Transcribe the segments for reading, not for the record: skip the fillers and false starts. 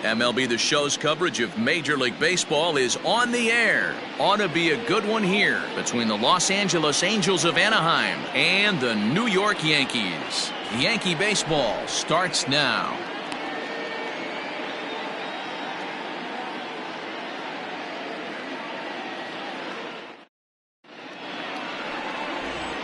MLB The Show's coverage of Major League Baseball is on the air. Ought to be a good one here between the Los Angeles Angels of Anaheim and the New York Yankees. Yankee baseball starts now.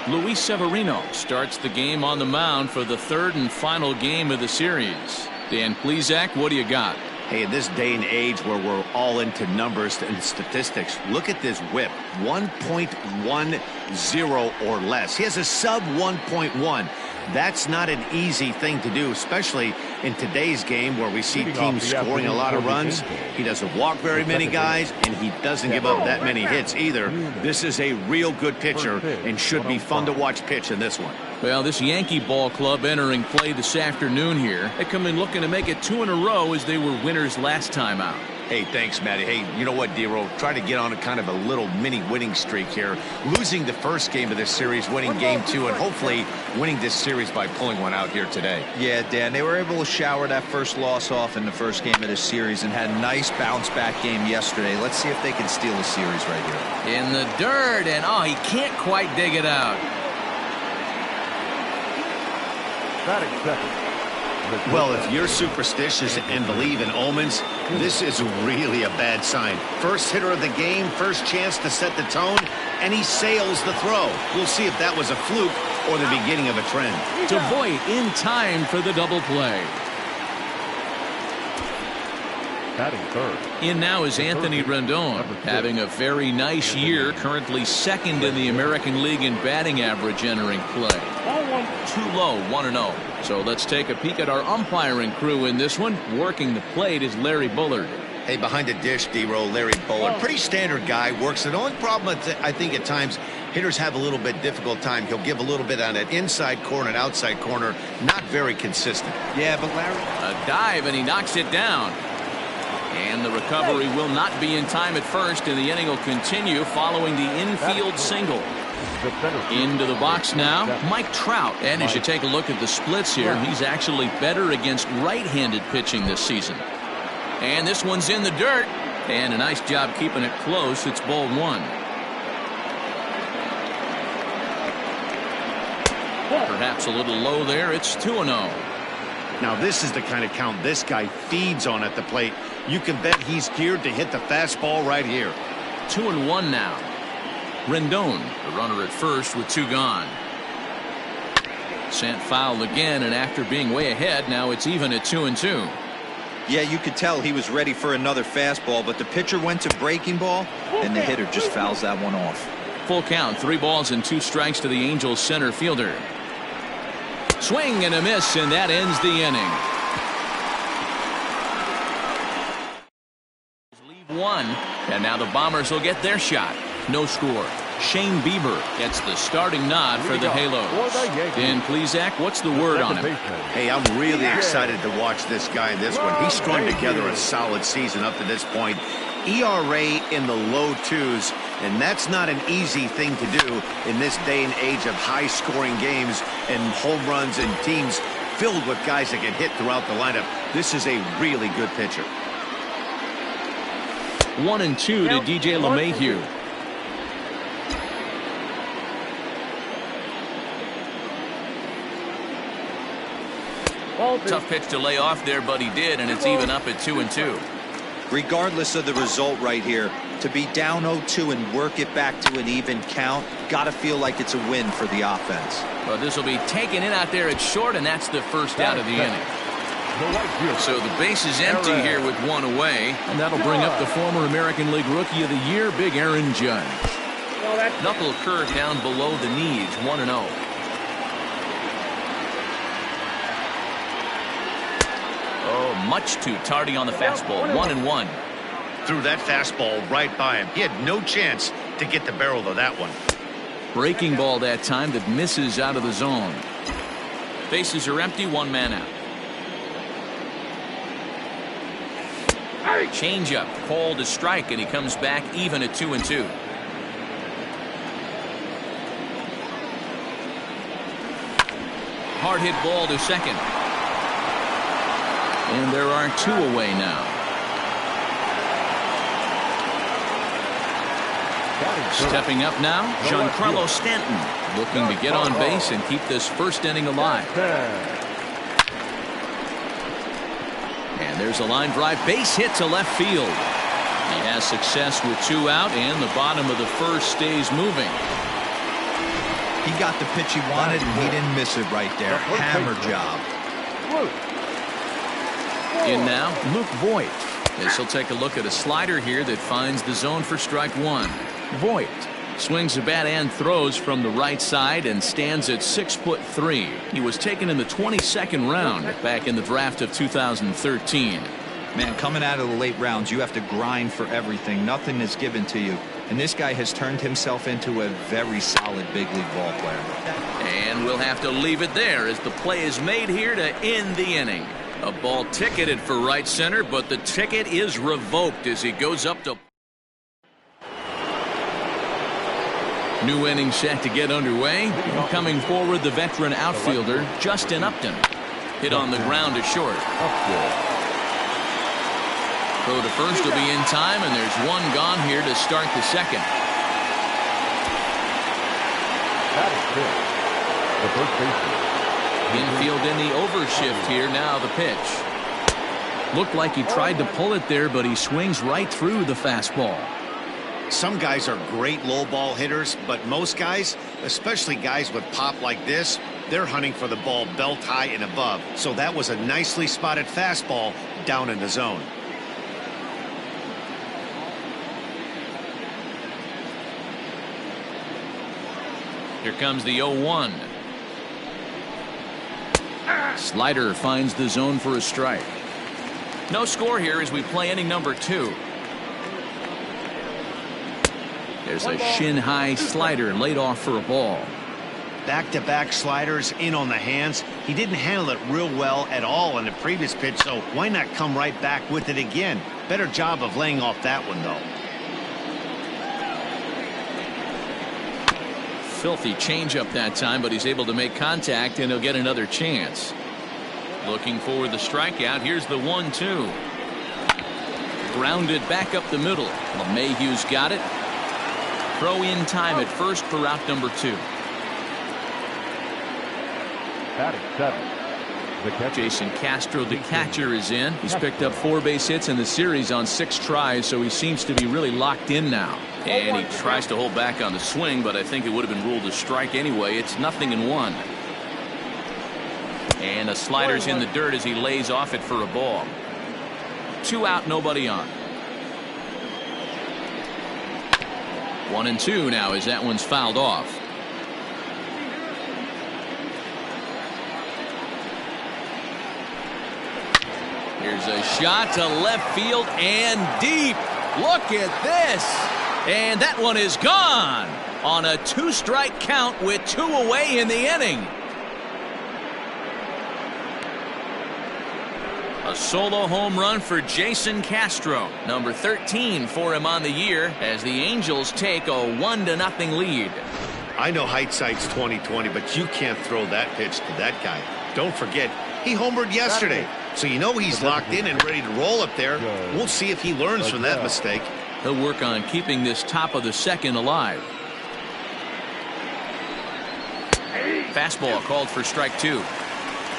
Luis Severino starts the game on the mound for the third and final game of the series. Dan Plesac, what do you got? Hey, in this day and age where we're all into numbers and statistics, look at this whip. 1.10 or less. He has a sub 1.1. That's not an easy thing to do, especially in today's game where we see teams scoring a lot of runs. He doesn't walk very many guys, and he doesn't give up that many hits either. This is a real good pitcher and should be fun to watch pitch in this one. Well, this Yankee ball club entering play this afternoon here. They come in looking to make it 2 in a row as they were winners last time out. Hey, thanks, Matty. Hey, you know what, D-Roll? Try to get on a kind of a little mini winning streak here. Losing the first game of this series, winning game 2, and hopefully winning this series by pulling one out here today. Yeah, Dan, they were able to shower that first loss off in the first game of this series and had a nice bounce-back game yesterday. Let's see if they can steal the series right here. In the dirt, and oh, he can't quite dig it out. Well, if you're superstitious and believe in omens, this is really a bad sign. First hitter of the game, first chance to set the tone, and he sails the throw. We'll see if that was a fluke or the beginning of a trend. To Voit in time for the double play. In now is Anthony Rendon, having a very nice year, currently second in the American League in batting average entering play. Too low, 1-0. So let's take a peek at our umpiring crew in this one. Working the plate is Larry Bullard. Hey, behind the dish, D-Roll, Larry Bullard. Pretty standard guy, works it. The only problem, I think at times, hitters have a little bit difficult time. He'll give a little bit on that inside corner and outside corner. Not very consistent. Yeah, but Larry... A dive, and he knocks it down. And the recovery will not be in time at first, and the inning will continue following the infield single. Into the box now, Mike Trout. And as you take a look at the splits here, he's actually better against right-handed pitching this season. And this one's in the dirt. And a nice job keeping it close. It's ball 1. Perhaps a little low there. It's 2-0. Now this is the kind of count this guy feeds on at the plate. You can bet he's geared to hit the fastball right here. 2-1 now. Rendon, the runner at first with 2 gone. Sent foul again, and after being way ahead, now it's even at 2-2. Yeah, you could tell he was ready for another fastball, but the pitcher went to breaking ball, and the hitter just fouls that one off. Full count, 3 balls and 2 strikes to the Angels center fielder. Swing and a miss, and that ends the inning. Leave 1, and now the Bombers will get their shot. No score. Shane Bieber gets the starting nod for the Halos. Dan Plesac, what's the word on him? Hey, I'm really excited to watch this guy in this one. He's strung together a solid season up to this point. ERA in the low 2s, and that's not an easy thing to do in this day and age of high-scoring games and home runs and teams filled with guys that can hit throughout the lineup. This is a really good pitcher. 1-2 to DJ LeMahieu. Tough pitch to lay off there, but he did, and it's even up at 2-2. Regardless of the result right here, to be down 0-2 and work it back to an even count, gotta feel like it's a win for the offense. Well, this will be taken in out there at short, and that's the first out of the inning. So the base is empty here with 1 away, and that'll bring up the former American League Rookie of the Year, Big Aaron Judge. Knuckle curve down below the knees, 1-0. Oh, much too tardy on the fastball. 1-1. Threw that fastball right by him. He had no chance to get the barrel of that one. Breaking ball that time that misses out of the zone. Bases are empty, 1 man out. Changeup called to strike, and he comes back even at 2-2. Hard hit ball to second. And there are 2 away now. Stepping up now, Giancarlo Stanton, looking to get on base and keep this first inning alive. And there's a line drive base hit to left field. He has success with 2 out, and the bottom of the first stays moving. He got the pitch he wanted, and he didn't miss it right there. Hammer job. In now, Luke Voigt, as he'll take a look at a slider here that finds the zone for strike 1. Voigt swings the bat and throws from the right side and stands at 6'3". He was taken in the 22nd round back in the draft of 2013. Man, coming out of the late rounds, you have to grind for everything. Nothing is given to you. And this guy has turned himself into a very solid big league ball player. And we'll have to leave it there as the play is made here to end the inning. A ball ticketed for right center, but the ticket is revoked as he goes up to... New inning set to get underway. Coming forward, the veteran outfielder, Justin Upton. Hit on the ground to short. Throw to first will be in time, and there's one gone here to start the second. Infield in the overshift here. Now the pitch. Looked like he tried to pull it there, but he swings right through the fastball. Some guys are great low ball hitters, but most guys, especially guys with pop like this, they're hunting for the ball belt high and above. So that was a nicely spotted fastball down in the zone. Here comes the 0-1. Slider finds the zone for a strike. No score here as we play inning number 2. There's a shin-high slider laid off for a ball. Back-to-back sliders in on the hands. He didn't handle it real well at all in the previous pitch, so why not come right back with it again? Better job of laying off that one, though. Filthy changeup that time, but he's able to make contact, and he'll get another chance. Looking for the strikeout. Here's the 1-2. Grounded back up the middle. LeMahieu's got it. Throw in time at first for out number 2. Jason Castro, the catcher, is in. He's picked up 4 base hits in the series on 6 tries, so he seems to be really locked in now. And he tries to hold back on the swing, but I think it would have been ruled a strike anyway. It's 0-1. And a slider's in the dirt as he lays off it for a ball. 2 out, nobody on. 1-2 now as that one's fouled off. Here's a shot to left field and deep. Look at this. And that one is gone on a 2-strike count with 2 away in the inning. A solo home run for Jason Castro, number 13 for him on the year, as the Angels take a 1-0 lead. I know hindsight's 20/20, but you can't throw that pitch to that guy. Don't forget, he homered yesterday, so you know he's locked in and ready to roll up there. We'll see if he learns from that mistake. He'll work on keeping this top of the second alive. Fastball called for strike 2.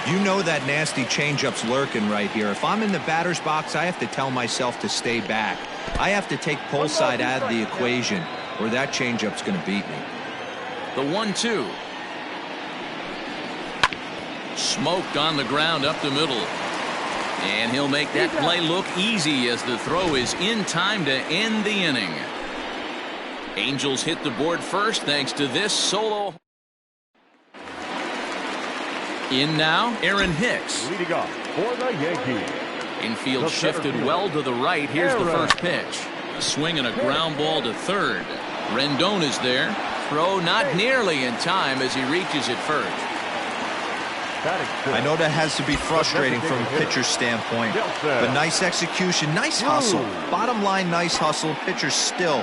You know that nasty changeup's lurking right here. If I'm in the batter's box, I have to tell myself to stay back. I have to take pull side out of the equation, or that changeup's going to beat me. The 1-2. Smoked on the ground up the middle. And he'll make that play look easy as the throw is in time to end the inning. Angels hit the board first thanks to this solo. In now, Aaron Hicks. Leading off for the Yankees. Infield shifted well to the right. Here's the first pitch. A swing and a ground ball to third. Rendon is there. Throw not nearly in time as he reaches it first. I know that has to be frustrating from a pitcher's standpoint, but nice execution, nice hustle. Bottom line, nice hustle. Pitcher's still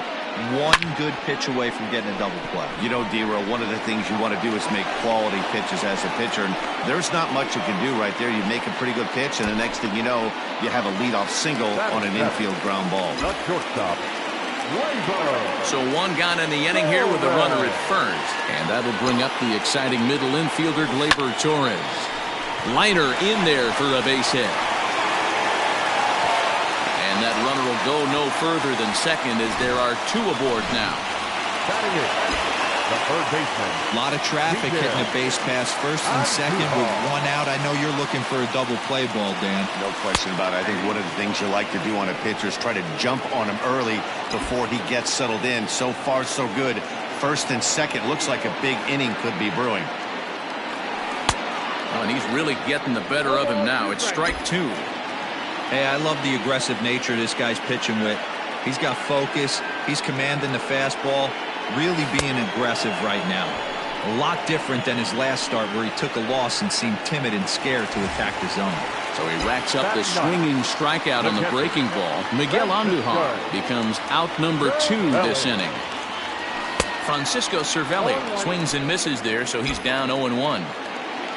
one good pitch away from getting a double play. You know, D-Row, one of the things you want to do is make quality pitches as a pitcher, and there's not much you can do right there. You make a pretty good pitch, and the next thing you know, you have a leadoff single on an infield ground ball. So one gone in the inning here with a runner at first. And that'll bring up the exciting middle infielder, Gleyber Torres. Liner in there for a base hit. And that runner will go no further than second as there are two aboard now. Batting it, the third baseman. A lot of traffic hitting a base pass first and second with one out. I know you're looking for a double play ball, Dan. No question about it. I think one of the things you like to do on a pitcher is try to jump on him early before he gets settled in. So far, so good. First and second looks like a big inning could be brewing. Oh, and he's really getting the better of him now. It's strike two. Hey, I love the aggressive nature this guy's pitching with. He's got focus. He's commanding the fastball. Really being aggressive right now. A lot different than his last start where he took a loss and seemed timid and scared to attack the zone. So he racks up the swinging strikeout on the breaking ball. Miguel Andujar becomes out number 2 this inning. Francisco Cervelli swings and misses there, so he's down 0-1.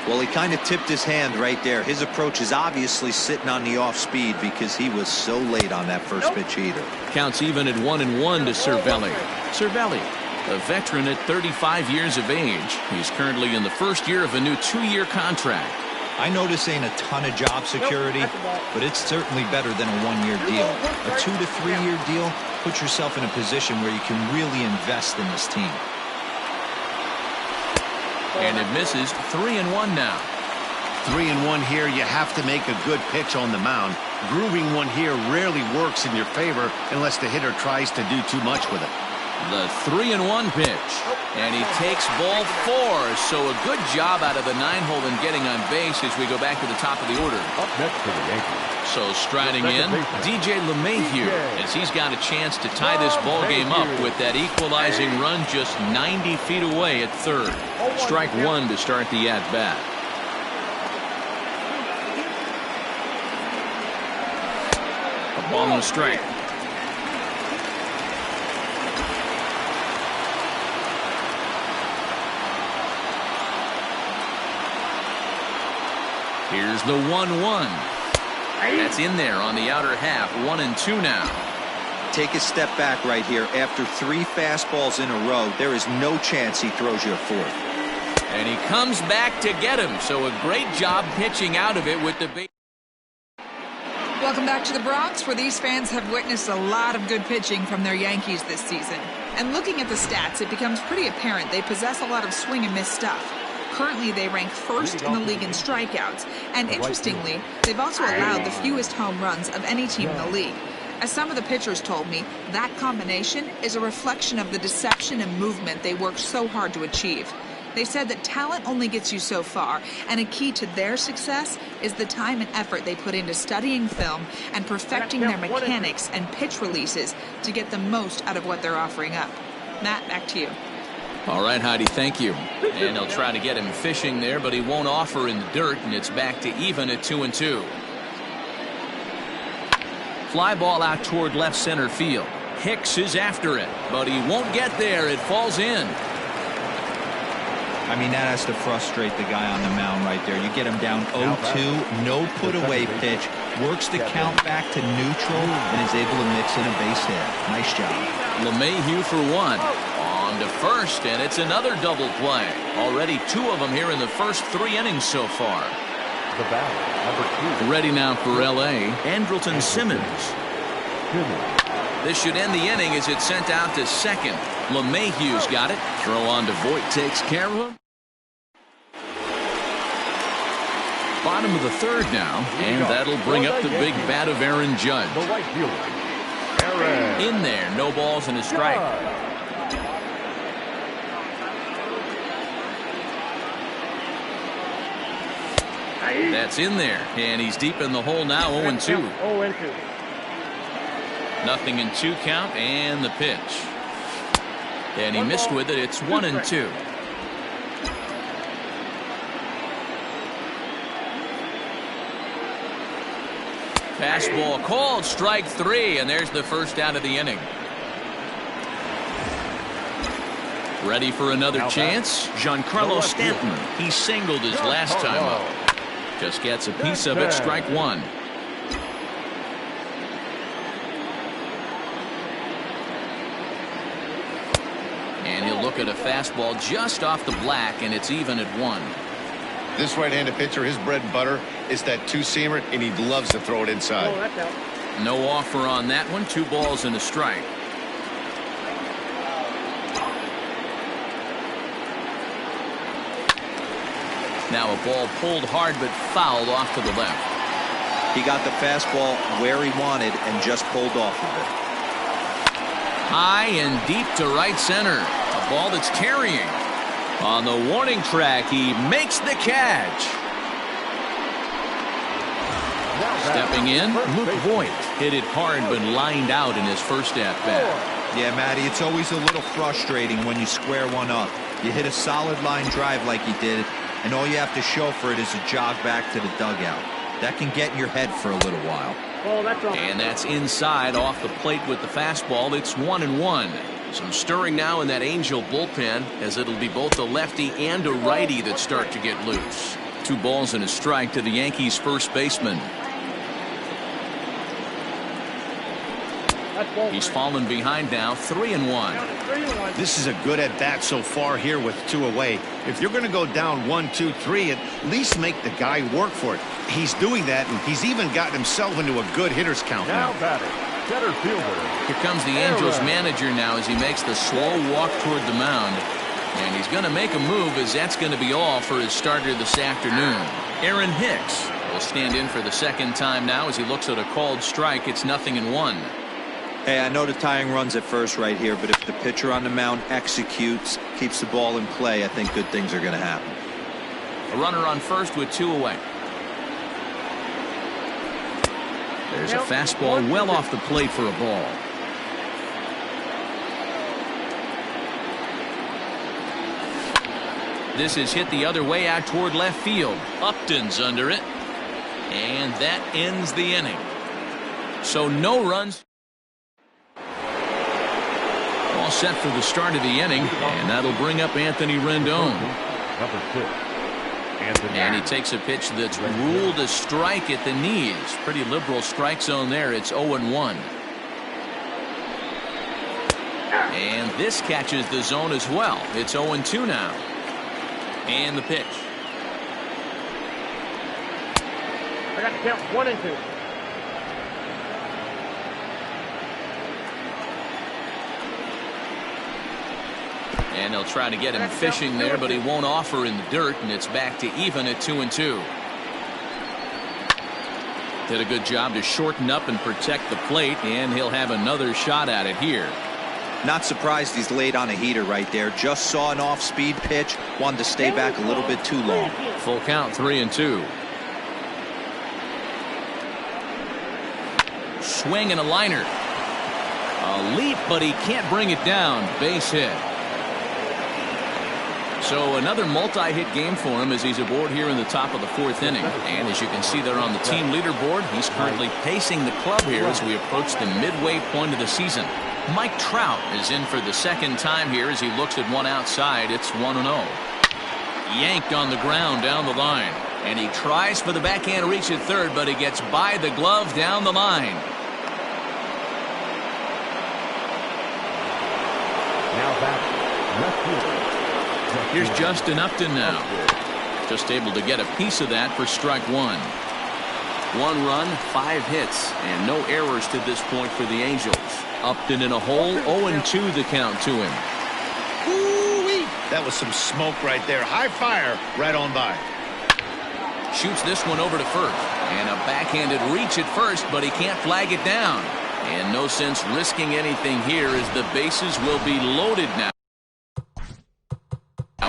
Well, he kind of tipped his hand right there. His approach is obviously sitting on the off speed because he was so late on that first pitch either. Counts even at 1-1 to Cervelli. Cervelli, a veteran at 35 years of age. He's currently in the first year of a new 2-year contract. I know this ain't a ton of job security, but it's certainly better than a 1-year deal. A 2 to 3 year deal puts yourself in a position where you can really invest in this team. And it misses. 3-1 now. 3-1 here. You have to make a good pitch on the mound. Grooving one here rarely works in your favor unless the hitter tries to do too much with it. The 3-1 pitch. And he takes ball 4. So a good job out of the 9-hole in getting on base as we go back to the top of the order. Up next for the Yankees. So striding in, DJ LeMahieu, as he's got a chance to tie this ball game up with that equalizing run just 90 feet away at third. Strike one to start the at-bat. A ball and a strike. Here's the 1-1. That's in there on the outer half. 1-2 now. Take a step back right here. After 3 fastballs in a row, there is no chance he throws you a fourth. And he comes back to get him. So a great job pitching out of it with the base. Welcome back to the Bronx, where these fans have witnessed a lot of good pitching from their Yankees this season. And looking at the stats, it becomes pretty apparent they possess a lot of swing and miss stuff. Currently, they rank first in the league in strikeouts, and interestingly, they've also allowed the fewest home runs of any team in the league. As some of the pitchers told me, that combination is a reflection of the deception and movement they work so hard to achieve. They said that talent only gets you so far, and a key to their success is the time and effort they put into studying film and perfecting their mechanics and pitch releases to get the most out of what they're offering up. Matt, back to you. All right, Heidi, thank you. And they'll try to get him fishing there, but he won't offer in the dirt, and it's back to even at 2-2. Fly ball out toward left center field. Hicks is after it, but he won't get there. It falls in. I mean, that has to frustrate the guy on the mound right there. You get him down 0-2, no put-away pitch, works the count back to neutral, and is able to mix in a base hit. Nice job. LeMahieu for 1. On to first, and it's another double play. Already 2 of them here in the first 3 innings so far. The batter, number 2. Ready now for LA, Andrelton Simmons. This should end the inning as it's sent out to second. LeMahieu's got it. Throw on to Voit takes care of him. Bottom of the third now, and that'll bring up the big bat of Aaron Judge. The right fielder, Aaron. In there, no balls and a strike. That's in there, and he's deep in the hole now. 0-2. 0-2. Nothing in 2 count, and the pitch. And he missed with it. It's 1-2. Fastball called, strike 3, and there's the first out of the inning. Ready for another chance? Giancarlo Stanton. He singled his last time up. Just gets a piece of it. Strike 1. And he'll look at a fastball just off the black, and it's even at 1. This right-handed pitcher, his bread and butter is that two-seamer, and he loves to throw it inside. No offer on that one. 2 balls and a strike. Now a ball pulled hard but fouled off to the left. He got the fastball where he wanted and just pulled off of it. High and deep to right center. A ball that's carrying. On the warning track, he makes the catch. Stepping in, Luke Voigt hit it hard but lined out in his first at-bat. Yeah, Matty, it's always a little frustrating when you square one up. You hit a solid line drive like he did, and all you have to show for it is a jog back to the dugout. That can get in your head for a little while. And that's inside off the plate with the fastball. It's 1-1. Some stirring now in that Angel bullpen, as it'll be both a lefty and a righty that start to get loose. 2 balls and a strike to the Yankees' first baseman. He's fallen behind now, 3-1. This is a good at-bat so far here with 2 away. If you're going to go down 1, 2, 3, at least make the guy work for it. He's doing that, and he's even gotten himself into a good hitter's count now. Center fielder. Here comes the Angels manager now as he makes the slow walk toward the mound. And he's going to make a move, as that's going to be all for his starter this afternoon. Aaron Hicks will stand in for the second time now as he looks at a called strike. It's 0-1. Hey, I know the tying runs at first right here, but if the pitcher on the mound executes, keeps the ball in play, I think good things are going to happen. A runner on first with 2 away. There's a fastball well off the plate for a ball. This is hit the other way out toward left field. Upton's under it. And that ends the inning. So no runs. All set for the start of the inning, and that'll bring up Anthony Rendon. Number 6. And he takes a pitch that's ruled a strike at the knees. Pretty liberal strike zone there. It's 0-1. And this catches the zone as well. It's 0-2 now. And the pitch. I got to count 1 and 2. And they'll try to get him fishing there, but he won't offer in the dirt, and it's back to even at 2-2. Did a good job to shorten up and protect the plate, and he'll have another shot at it here. Not surprised he's laid on a heater right there. Just saw an off-speed pitch, wanted to stay back a little bit too long. Full count, 3-2. Swing and a liner. A leap, but he can't bring it down. Base hit. So another multi-hit game for him as he's aboard here in the top of the 4th inning. And as you can see there on the team leaderboard, he's currently pacing the club here as we approach the midway point of the season. Mike Trout is in for the second time here as he looks at one outside. It's 1-0. Yanked on the ground down the line. And he tries for the backhand reach at third, but he gets by the glove down the line. Now back left fielder. Here's Justin Upton now. Just able to get a piece of that for strike 1. 1 run, 5 hits, and no errors to this point for the Angels. Upton in a hole, 0-2 the count to him. Ooh-wee. That was some smoke right there. High fire right on by. Shoots this one over to first. And a backhanded reach at first, but he can't flag it down. And no sense risking anything here as the bases will be loaded now.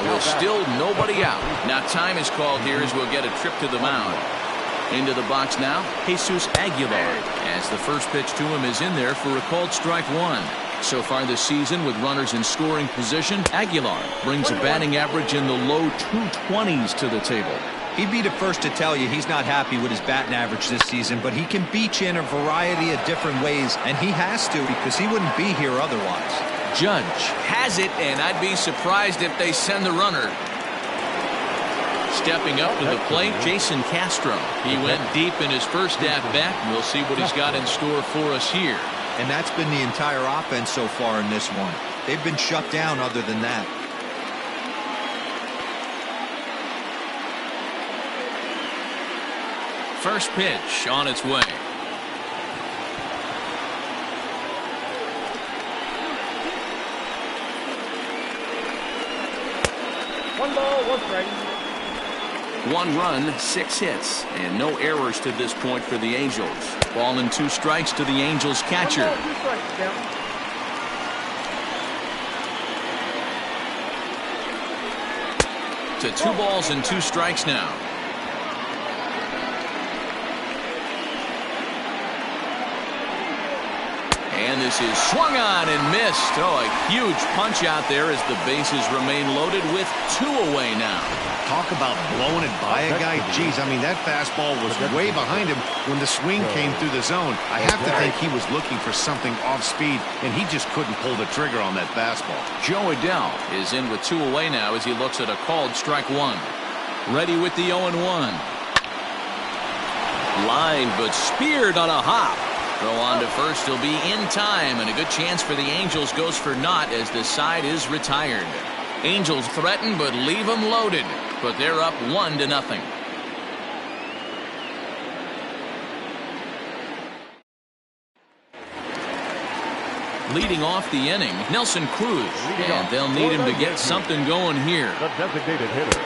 With still nobody out. Now time is called here as we'll get a trip to the mound. Into the box now, Jesus Aguilar, as the first pitch to him is in there for a called strike 1. So far this season with runners in scoring position, Aguilar brings a batting average in the low 220s to the table. He'd be the first to tell you he's not happy with his batting average this season, but he can beat you in a variety of different ways, and he has to because he wouldn't be here otherwise. Judge has it, and I'd be surprised if they send the runner. Stepping up to the plate, Jason Castro. He went deep in his first at-bat. We'll see what he's got in store for us here. And that's been the entire offense so far in this one. They've been shut down other than that. First pitch on its way. One ball, one strike. 1 run, 6 hits, and no errors to this point for the Angels. Ball and 2 strikes to the Angels catcher. 1 ball, 2 strikes, down. To 2 balls and 2 strikes now. And this is swung on and missed. Oh, a huge punch out there as the bases remain loaded with 2 away now. Talk about blowing it by a guy. Geez, I mean, that fastball was way behind him when the swing came through the zone. I have to think he was looking for something off speed, and he just couldn't pull the trigger on that fastball. Joe Adell is in with 2 away now as he looks at a called strike 1. Ready with the 0-1. Line, but speared on a hop. Throw on to first. He'll be in time, and a good chance for the Angels goes for naught as the side is retired. Angels threaten, but leave them loaded. But they're up 1-0. Leading off the inning, Nelson Cruz, and they'll need him to get something going here. The designated hitter.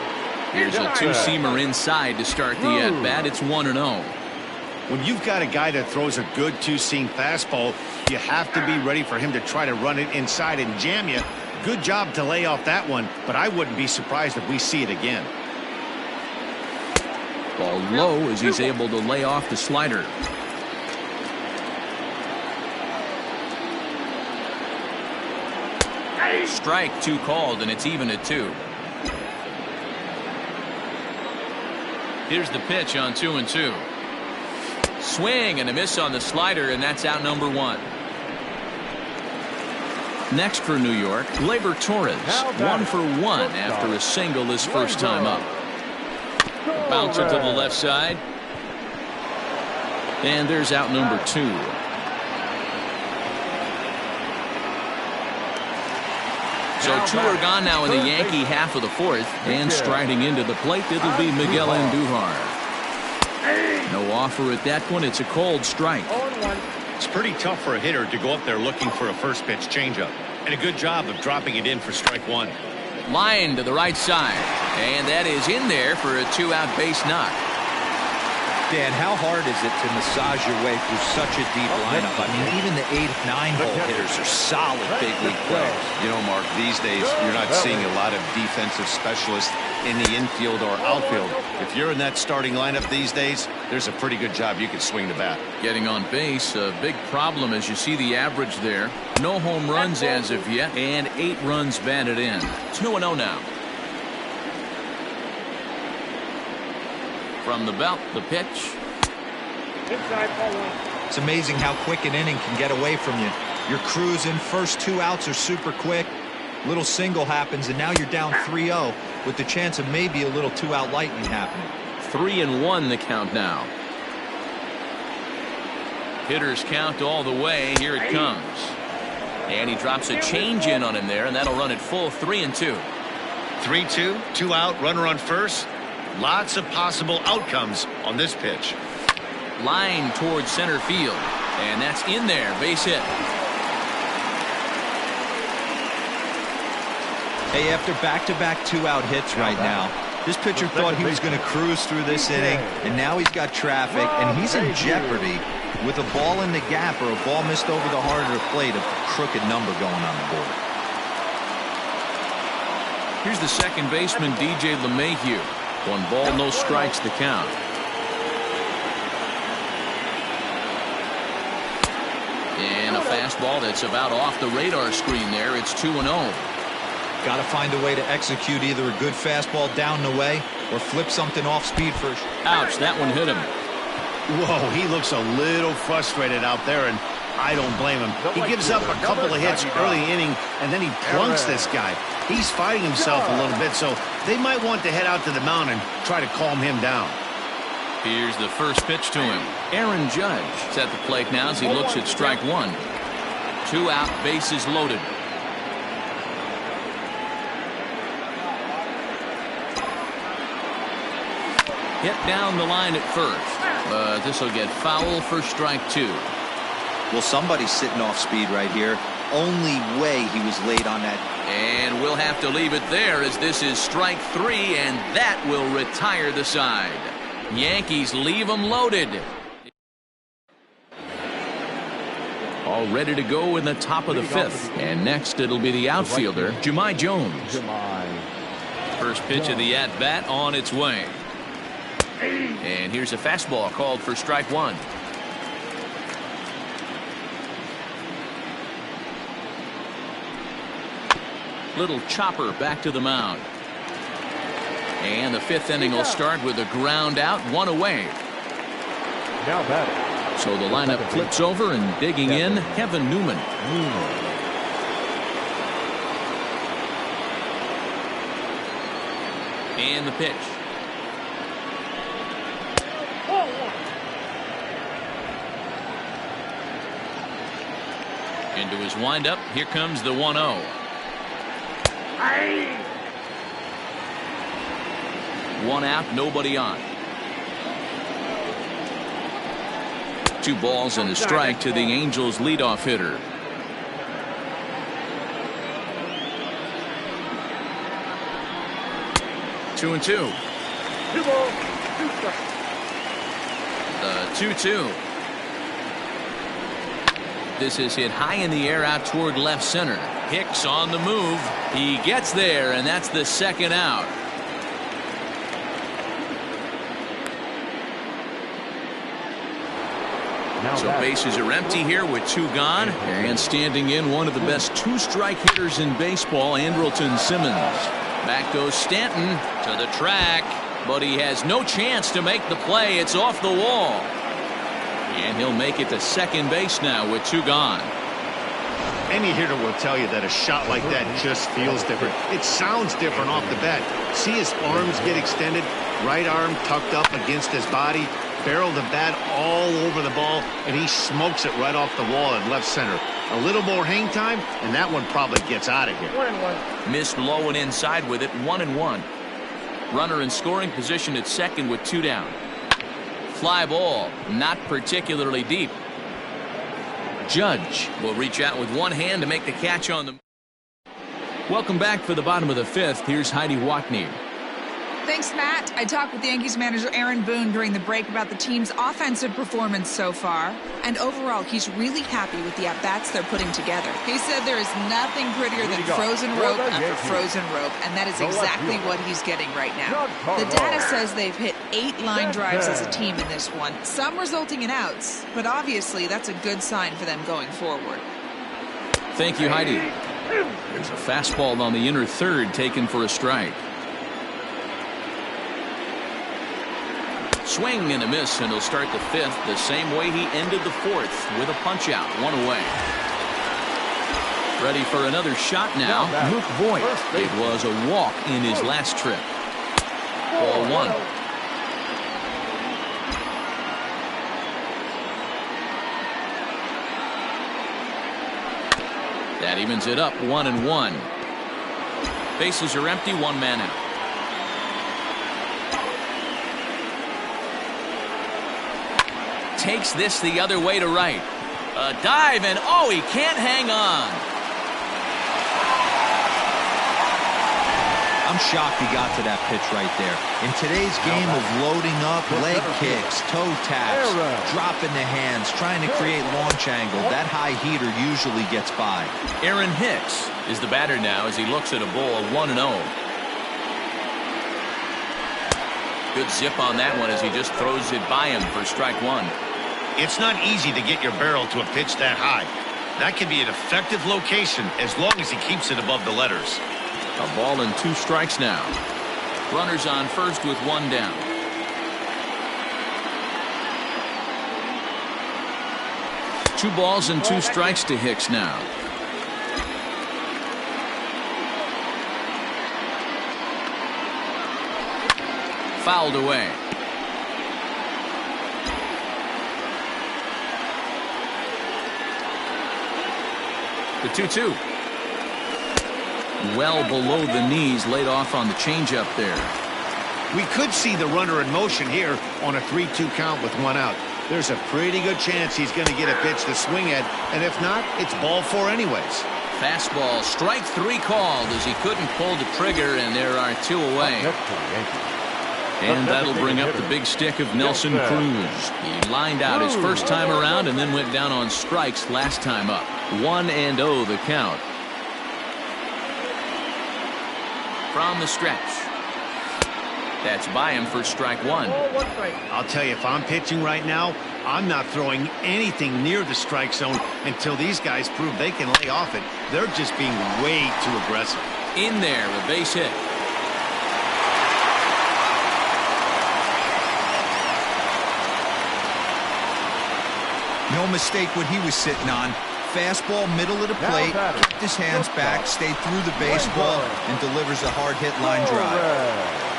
Here's a 2-seamer inside to start the at-bat. It's 1-0. When you've got a guy that throws a good 2-seam fastball, you have to be ready for him to try to run it inside and jam you. Good job to lay off that one, but I wouldn't be surprised if we see it again. Ball low as he's able to lay off the slider. Strike 2 called, and it's even at 2. Here's the pitch on 2-2. Swing and a miss on the slider, and that's out number 1. Next for New York, Gleyber Torres, 1 for 1 after a single his first time up. Bouncer to the left side. And there's out number 2. So 2 are gone now in the Yankee half of the 4th, and striding into the plate, it'll be Miguel Andujar. No offer at that point. It's a cold strike. 0-1. It's pretty tough for a hitter to go up there looking for a first pitch changeup. And a good job of dropping it in for strike 1. Line to the right side. And that is in there for a 2-out base knock. Dan, how hard is it to massage your way through such a deep lineup? I mean, even the 8th, 9th-hole hitters are solid big league players. You know, Mark, these days you're not seeing a lot of defensive specialists in the infield or outfield. If you're in that starting lineup these days, there's a pretty good job you can swing the bat. Getting on base, a big problem as you see the average there. No home runs as of yet, and 8 runs batted in. 2-0 now. From the belt, the pitch. Inside, ball 1. It's amazing how quick an inning can get away from you. You're cruising. First 2 outs are super quick. Little single happens, and now you're down 3-0 with the chance of maybe a little 2-out lightning happening. 3-1 the count now. Hitters count all the way. Here it comes. And he drops a change in on him there, and that'll run it full 3-2. 3-2, 2 out, runner on first. Lots of possible outcomes on this pitch. Line towards center field, and that's in there. Base hit. Hey, after back-to-back 2-out hits right now, this pitcher thought he was going to cruise through this inning, and now he's got traffic, and he's in jeopardy with a ball in the gap or a ball missed over the heart of the plate, a crooked number going on the board. Here's the second baseman, DJ LeMahieu. 1 ball, no strikes the count. And a fastball that's about off the radar screen there. It's 2-0. Got to find a way to execute either a good fastball down the way or flip something off speed first. Ouch, that one hit him. Whoa, he looks a little frustrated out there, and I don't blame him. He gives up a couple of hits early inning, and then he plunks this guy. He's fighting himself a little bit, so they might want to head out to the mound and try to calm him down. Here's the first pitch to him. Aaron Judge is at the plate now as he looks at strike 1. 2 out, bases loaded. Hit down the line at first. But this will get foul for strike 2. Well, somebody's sitting off speed right here. Only way he was late on that. And we'll have to leave it there as this is strike 3, and that will retire the side. Yankees leave them loaded. All ready to go in the top of the 5th. And next it'll be the outfielder, NYY Jones. First pitch of the at-bat on its way. And here's a fastball called for strike 1. Little chopper back to the mound. And the 5th inning will start with a ground out, 1 away. Now batting. So the lineup flips over, and digging in, Kevin Newman. And the pitch. Into his windup, here comes the 1-0. 1 out, nobody on. 2 balls and a strike to the Angels leadoff hitter. Two and 2. 2 balls, 2 strikes. The 2-2. This is hit high in the air out toward left center. Hicks on the move. He gets there, and that's the 2nd out. So bases are empty here with 2 gone, and standing in one of the best 2-strike hitters in baseball, Andrelton Simmons. Back goes Stanton to the track, but he has no chance to make the play. It's off the wall. And he'll make it to second base now with 2 gone. Any hitter will tell you that a shot like that just feels different. It sounds different off the bat. See his arms get extended, right arm tucked up against his body, barrel the bat all over the ball, and he smokes it right off the wall in left center. A little more hang time, and that one probably gets out of here. 1-1. Missed low and inside with it, 1-1. Runner in scoring position at second with 2 down. Fly ball, not particularly deep. Judge will reach out with one hand to make the catch on the. Welcome back for the bottom of the 5th. Here's Heidi Watney. Thanks, Matt. I talked with Yankees manager Aaron Boone during the break about the team's offensive performance so far. And overall, he's really happy with the at-bats they're putting together. He said there is nothing prettier than frozen rope after frozen rope, and that is exactly what he's getting right now. The data says they've hit 8 line drives as a team in this one, some resulting in outs, but obviously that's a good sign for them going forward. Thank you, Heidi. There's a fastball on the inner third taken for a strike. Swing and a miss, and he'll start the 5th the same way he ended the 4th with a punch out, 1 away. Ready for another shot now. Luke Voigt. It was a walk in his last trip. Ball 1. That evens it up, 1-1. Bases are empty, 1 man out. Takes this the other way to right. A dive, and oh, he can't hang on. I'm shocked he got to that pitch right there. In today's game of loading up, leg kicks, toe taps, dropping the hands, trying to create launch angle, that high heater usually gets by. Aaron Hicks is the batter now as he looks at a ball 1-0. Good zip on that one as he just throws it by him for strike 1. It's not easy to get your barrel to a pitch that high. That can be an effective location as long as he keeps it above the letters. A ball and 2 strikes now. Runners on first with 1 down. Two balls and 2 strikes to Hicks now. Fouled away. The 2-2. Well below the knees, laid off on the changeup there. We could see the runner in motion here on a 3-2 count with one out. There's a pretty good chance he's going to get a pitch to swing at, and if not, it's ball 4 anyways. Fastball, strike 3 called as he couldn't pull the trigger, and there are 2 away. And that'll bring up the big stick of Nelson Cruz. He lined out his first time around and then went down on strikes last time up. 1-0 the count. From the stretch. That's by him for strike 1. I'll tell you, if I'm pitching right now, I'm not throwing anything near the strike zone until these guys prove they can lay off it. They're just being way too aggressive. In there, a base hit. No mistake what he was sitting on. Fastball, middle of the plate, kept his hands back, stayed through the baseball, and delivers a hard hit line drive.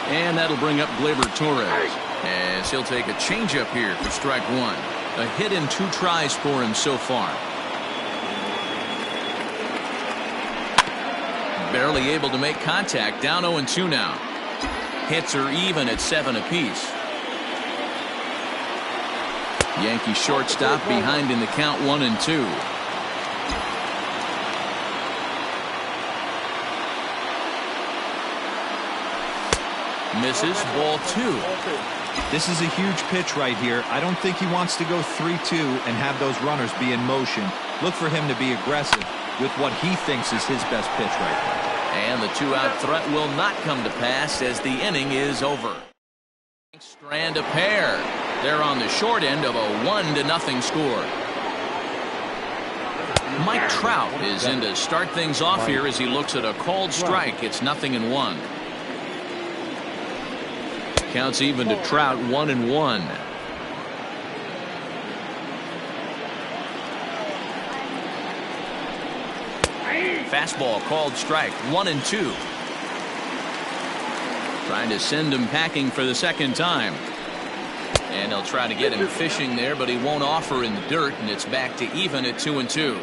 And that'll bring up Gleyber Torres as he'll take a changeup here for strike 1. A hit in 2 tries for him so far. Barely able to make contact. Down 0-2 now. Hits are even at 7 apiece. Yankee shortstop behind in the count 1-2. Misses, ball 2. This is a huge pitch right here. I don't think he wants to go 3-2 and have those runners be in motion. Look for him to be aggressive with what he thinks is his best pitch right there. And the 2-out threat will not come to pass as the inning is over. Strand a pair. They're on the short end of a 1-0 score. Mike Trout is in to start things off here as he looks at a called strike. It's 0-1. Counts even to Trout, 1-1. Fastball called strike, 1-2. Trying to send him packing for the second time. And they'll try to get him fishing there, but he won't offer in the dirt, and it's back to even at 2-2.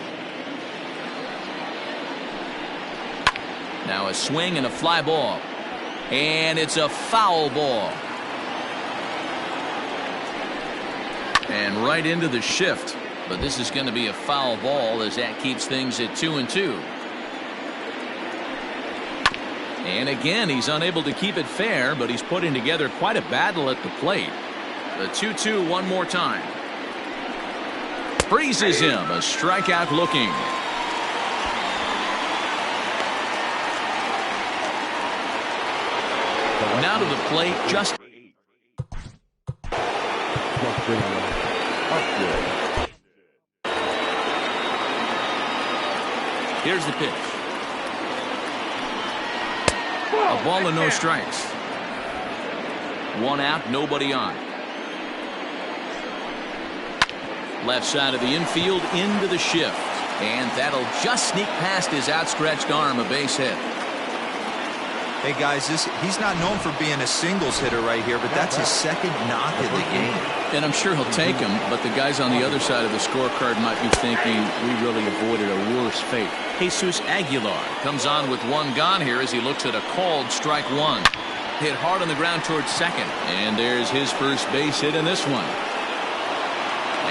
Now a swing and a fly ball. And it's a foul ball. And right into the shift. But this is going to be a foul ball as that keeps things at 2-2. And again, he's unable to keep it fair, but he's putting together quite a battle at the plate. The 2-2 one more time. Freezes him. A strikeout looking. Now to the plate, just here's the pitch. A ball and no strikes. 1 out, nobody on. Left side of the infield into the shift. And that'll just sneak past his outstretched arm, a base hit. Hey guys, he's not known for being a singles hitter right here, but that's his second knock of the game. And I'm sure he'll take him, but the guys on the other side of the scorecard might be thinking we really avoided a worse fate. Jesus Aguilar comes on with 1 gone here as he looks at a called strike 1. Hit hard on the ground towards second, and there's his first base hit in this one.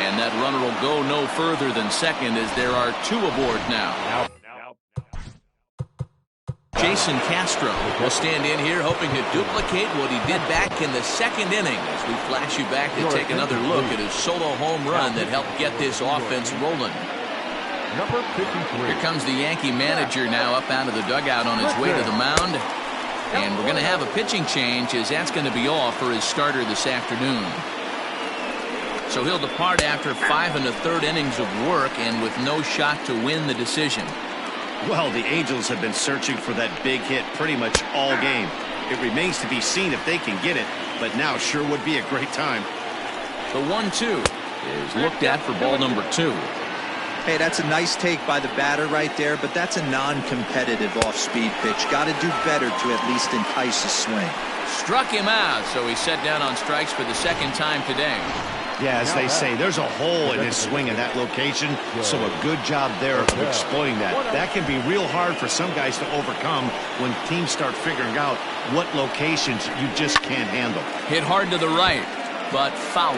And that runner will go no further than second as there are 2 aboard now. Jason Castro will stand in here hoping to duplicate what he did back in the 2nd inning as we flash you back to take another look at his solo home run that helped get this offense rolling. Here comes the Yankee manager now up out of the dugout on his way to the mound. And we're going to have a pitching change as that's going to be off for his starter this afternoon. So he'll depart after 5 1/3 innings of work and with no shot to win the decision. Well, the Angels have been searching for that big hit pretty much all game. It remains to be seen if they can get it, but now sure would be a great time. The 1-2 is looked at for ball number 2. Hey, that's a nice take by the batter right there, but that's a non-competitive off-speed pitch. Got to do better to at least entice a swing. Struck him out, so he's set down on strikes for the 2nd time today. Yeah, as they say, there's a hole in his swing in that location, so a good job there of exploiting that. That can be real hard for some guys to overcome when teams start figuring out what locations you just can't handle. Hit hard to the right, but foul.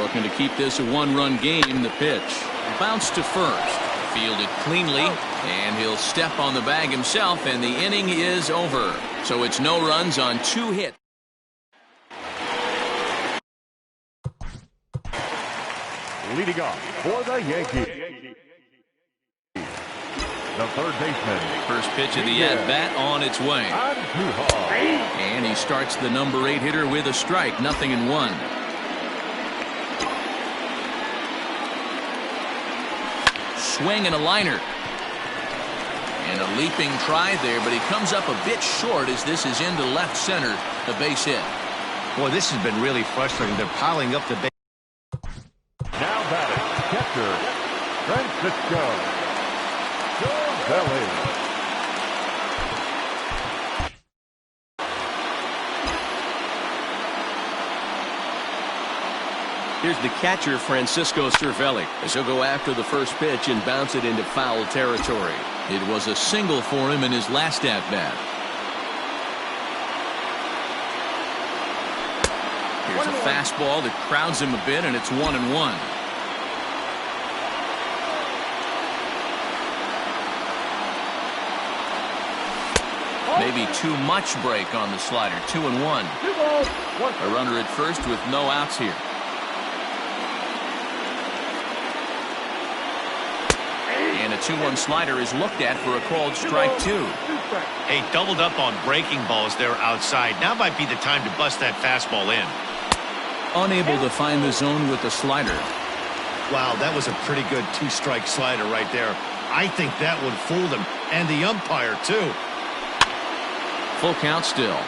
Looking to keep this a one-run game. The pitch. Bounce to first. Fielded cleanly, and he'll step on the bag himself, and the inning is over. So it's no runs on 2 hits. Leading off for the Yankees, the third baseman. First pitch of the at-bat on its way. And he starts the number 8 hitter with a strike. 0-1. Swing and a liner. And a leaping try there, but he comes up a bit short as this is into left center. The base hit. Boy, this has been really frustrating. They're piling up the base. Now batting, catcher, Francisco Cervelli. Here's the catcher, Francisco Cervelli, as he'll go after the first pitch and bounce it into foul territory. It was a single for him in his last at-bat. Here's a fastball that crowds him a bit, and it's 1-1. Maybe too much break on the slider. 2-1. A runner at first with no outs here. And a 2-1 slider is looked at for a called strike 2. Hey, doubled up on breaking balls there outside. Now might be the time to bust that fastball in. Unable to find the zone with the slider. Wow, that was a pretty good 2-strike slider right there. I think that one fooled him, and the umpire too. Full count still.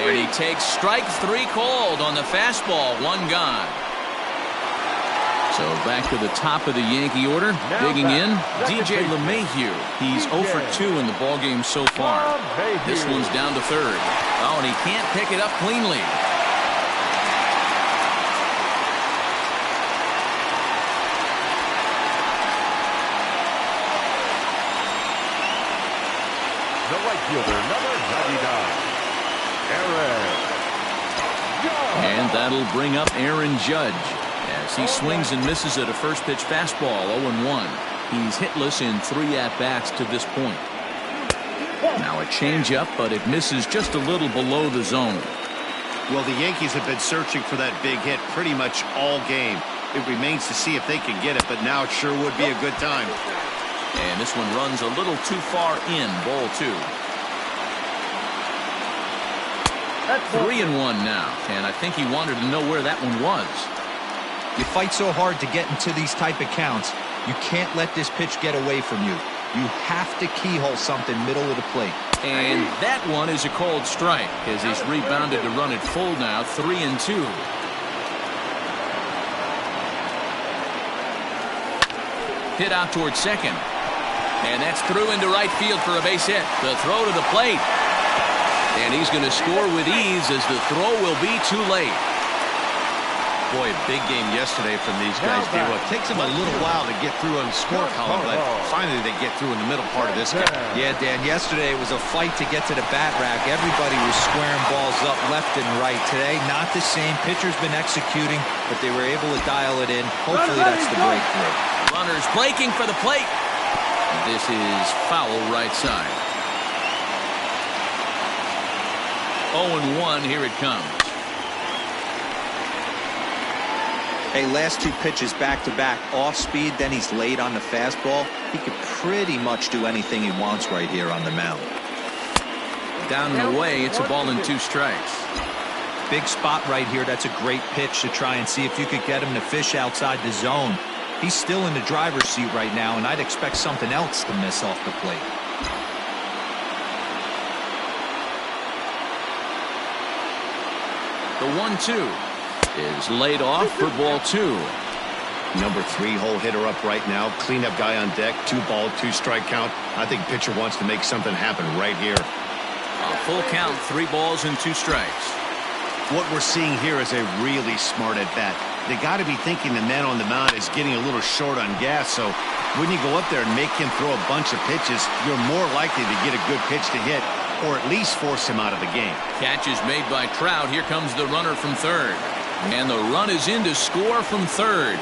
And he takes strike 3 called on the fastball. 1 gone. So back to the top of the Yankee order. Digging in, DJ LeMahieu. He's 0 for 2 in the ballgame so far. This one's down to third. Oh, and he can't pick it up cleanly. The right fielder, number 99. And that'll bring up Aaron Judge as he swings and misses at a first pitch fastball. 0-1. He's hitless in 3 at-bats to this point. Now a changeup, but it misses just a little below the zone. Well, the Yankees have been searching for that big hit pretty much all game. It remains to see if they can get it, but now it sure would be a good time. And this one runs a little too far in. Ball 2. 3-1 now, and I think he wanted to know where that one was. You fight so hard to get into these type of counts. You can't let this pitch get away from you. You have to keyhole something middle of the plate. And that one is a called strike as he's rebounded to run it full now. 3-2. Hit out towards second. And that's through into right field for a base hit. The throw to the plate. And he's going to score with ease as the throw will be too late. Boy, a big game yesterday from these guys. It takes them a little while to get through on the score column, but finally they get through in the middle part of this game. Yeah, Dan, yesterday it was a fight to get to the bat rack. Everybody was squaring balls up left and right. Today, not the same. Pitcher's been executing, but they were able to dial it in. Hopefully that's the breakthrough. Runners breaking for the plate. This is foul right side. 0-1, here it comes. Hey, last 2 pitches back-to-back, off speed, then he's late on the fastball. He could pretty much do anything he wants right here on the mound. Down and away, it's a ball and 2 strikes. Big spot right here. That's a great pitch to try and see if you could get him to fish outside the zone. He's still in the driver's seat right now, and I'd expect something else to miss off the plate. The 1-2 is laid off for ball 2. Number 3 hole hitter up right now. Cleanup guy on deck. 2-ball, 2-strike count. I think pitcher wants to make something happen right here. A full count, 3 balls and 2 strikes. What we're seeing here is a really smart at bat. They got to be thinking the man on the mound is getting a little short on gas, so when you go up there and make him throw a bunch of pitches, you're more likely to get a good pitch to hit or at least force him out of the game. Catch is made by Trout. Here comes the runner from third. And the run is in to score from third.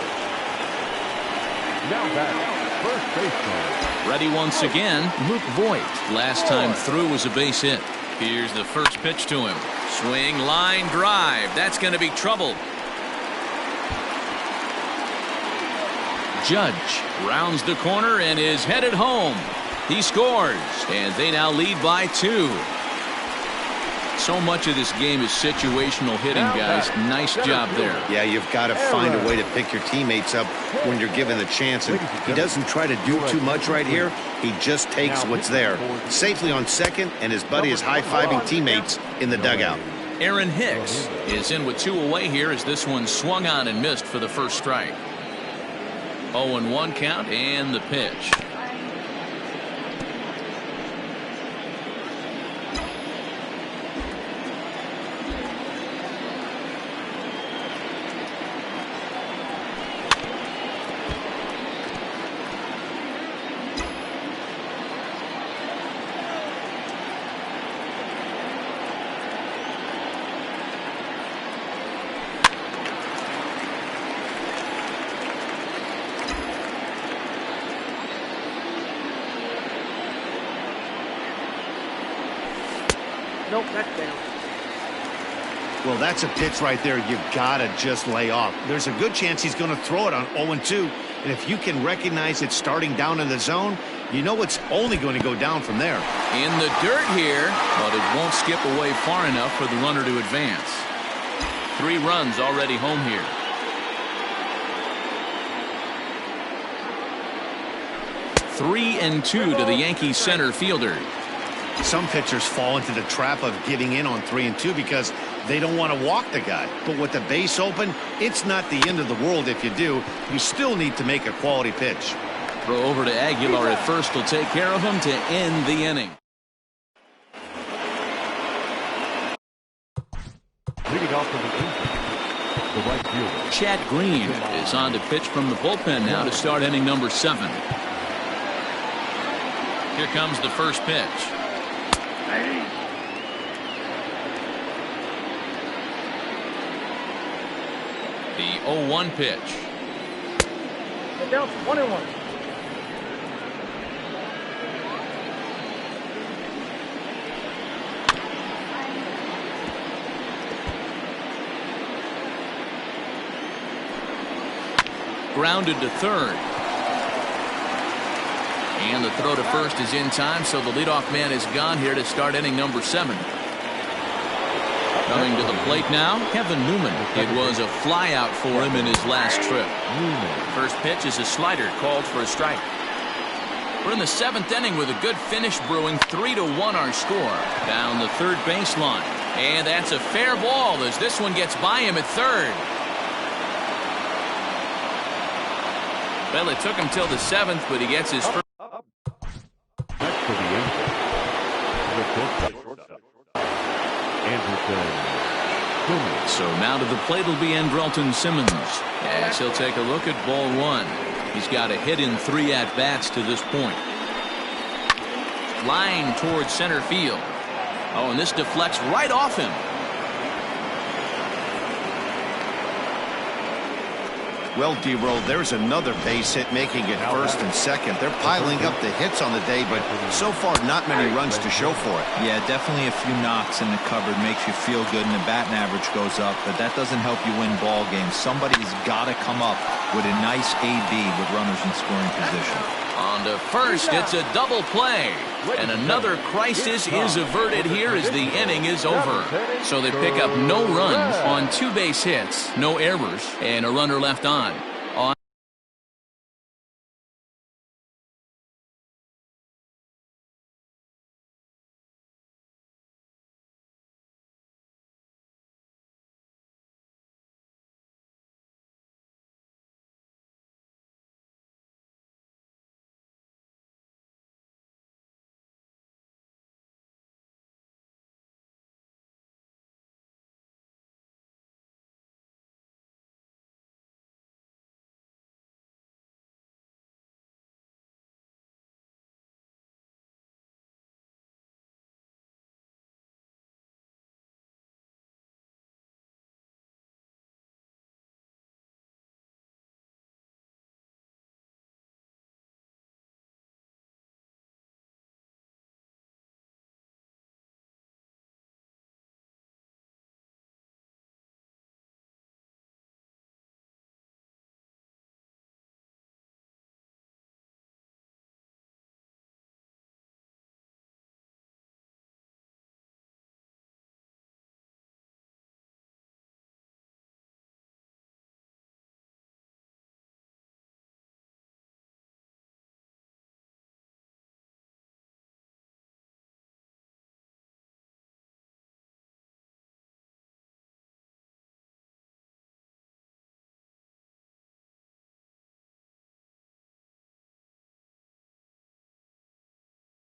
Now batting, first baseman. Ready once again, Luke Voigt. Last time through was a base hit. Here's the first pitch to him. Swing, line, drive. That's going to be trouble. Judge rounds the corner and is headed home. He scores, and they now lead by 2. So much of this game is situational hitting, guys. Nice job there. Yeah, you've got to find a way to pick your teammates up when you're given the chance. And he doesn't try to do too much right here. He just takes what's there. Safely on second, and his buddy is high-fiving teammates in the dugout. Aaron Hicks is in with 2 away here as this one swung on and missed for the first strike. 0-1 count and the pitch. Nope, that's down. Well, that's a pitch right there you've got to just lay off. There's a good chance he's going to throw it on 0-2. And if you can recognize it starting down in the zone, you know it's only going to go down from there. In the dirt here, but it won't skip away far enough for the runner to advance. 3 runs already home here. Three and 2 to the Yankees center fielder. Some pitchers fall into the trap of giving in on 3 and 2 because they don't want to walk the guy. But with the base open, it's not the end of the world if you do. You still need to make a quality pitch. Throw over to Aguilar at first will take care of him to end the inning. Leading off from the right fielder. Chad Green is on to pitch from the bullpen now to start inning number 7. Here comes the first pitch. The 0-1 pitch. Get down to 1-1. Grounded to third. And the throw to first is in time, so the leadoff man is gone here to start inning number 7. Coming to the plate now, Kevin Newman. It was a flyout for him in his last trip. First pitch is a slider called for a strike. We're in the 7th inning with a good finish brewing. 3-1 our score. Down the third baseline. And that's a fair ball as this one gets by him at third. Well, it took him till the 7th, but he gets his first. That's for the infield. The shortstop. Anderson. So now to the plate will be Andrelton Simmons as he'll take a look at ball 1. He's got a hit in 3 at-bats to this point. Line towards center field. Oh, and this deflects right off him. Well, D-Roll, there's another base hit making it first and second. They're piling up the hits on the day, but so far not many runs to show for it. Yeah, definitely a few knocks in the cupboard makes you feel good, and the batting average goes up, but that doesn't help you win ball games. Somebody's got to come up with a nice AB with runners in scoring position. On to first, it's a double play. And another crisis is averted here as the inning is over. So they pick up no runs on 2 base hits, no errors, and a runner left on.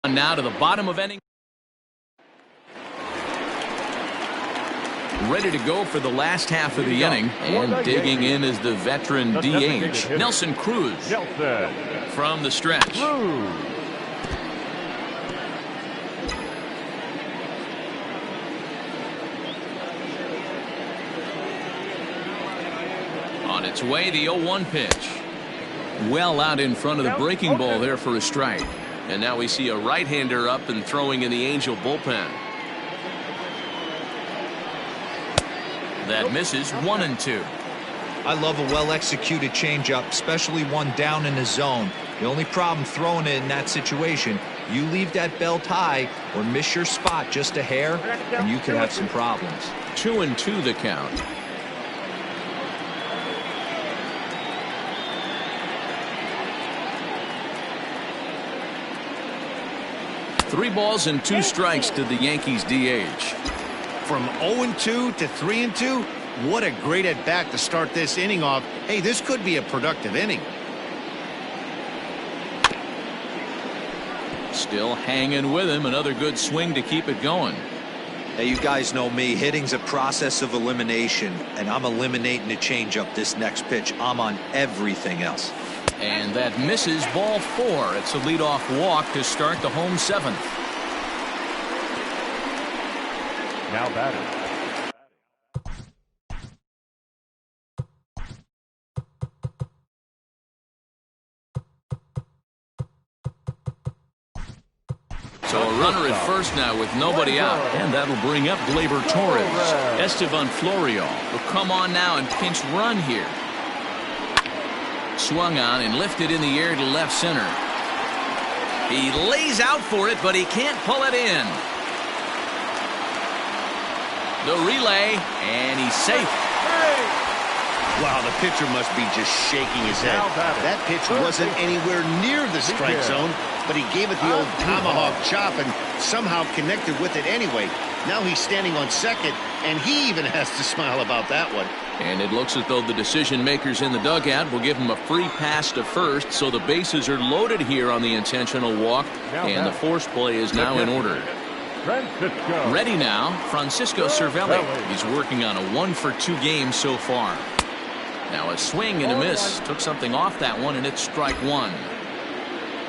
Now to the bottom of inning. Ready to go for the last half of the inning. And digging in is the veteran DH, Nelson Cruz, from the stretch. On its way, the 0-1 pitch. Well out in front of the breaking ball there for a strike. And now we see a right-hander up and throwing in the Angel bullpen. That misses 1-2. I love a well-executed changeup, especially one down in the zone. The only problem throwing it in that situation, you leave that belt high or miss your spot just a hair, and you could have some problems. 2-2 the count. Three balls and two strikes to the Yankees DH. From 0-2 to 3-2, what a great at-bat to start this inning off. Hey, this could be a productive inning. Still hanging with him. Another good swing to keep it going. Hey, you guys know me. Hitting's a process of elimination, and I'm eliminating the changeup this next pitch. I'm on everything else. And that misses, ball 4. It's a leadoff walk to start the home 7th. Now batting. So a runner at first now with nobody out. And that'll bring up Gleyber Torres. Estevan Florio will come on now and pinch run here. Swung on and lifted in the air to left center. He lays out for it, but he can't pull it in. The relay, and he's safe. Wow, the pitcher must be just shaking his head. That pitch wasn't anywhere near the strike zone, but he gave it the old tomahawk chop and somehow connected with it anyway. Now he's standing on second, and he even has to smile about that one. And it looks as though the decision makers in the dugout will give him a free pass to first, so the bases are loaded here on the intentional walk, and the force play is now in order. Ready now, Francisco Cervelli. He's working on a 1-for-2 game so far. Now a swing and a miss. Took something off that one, and it's strike 1.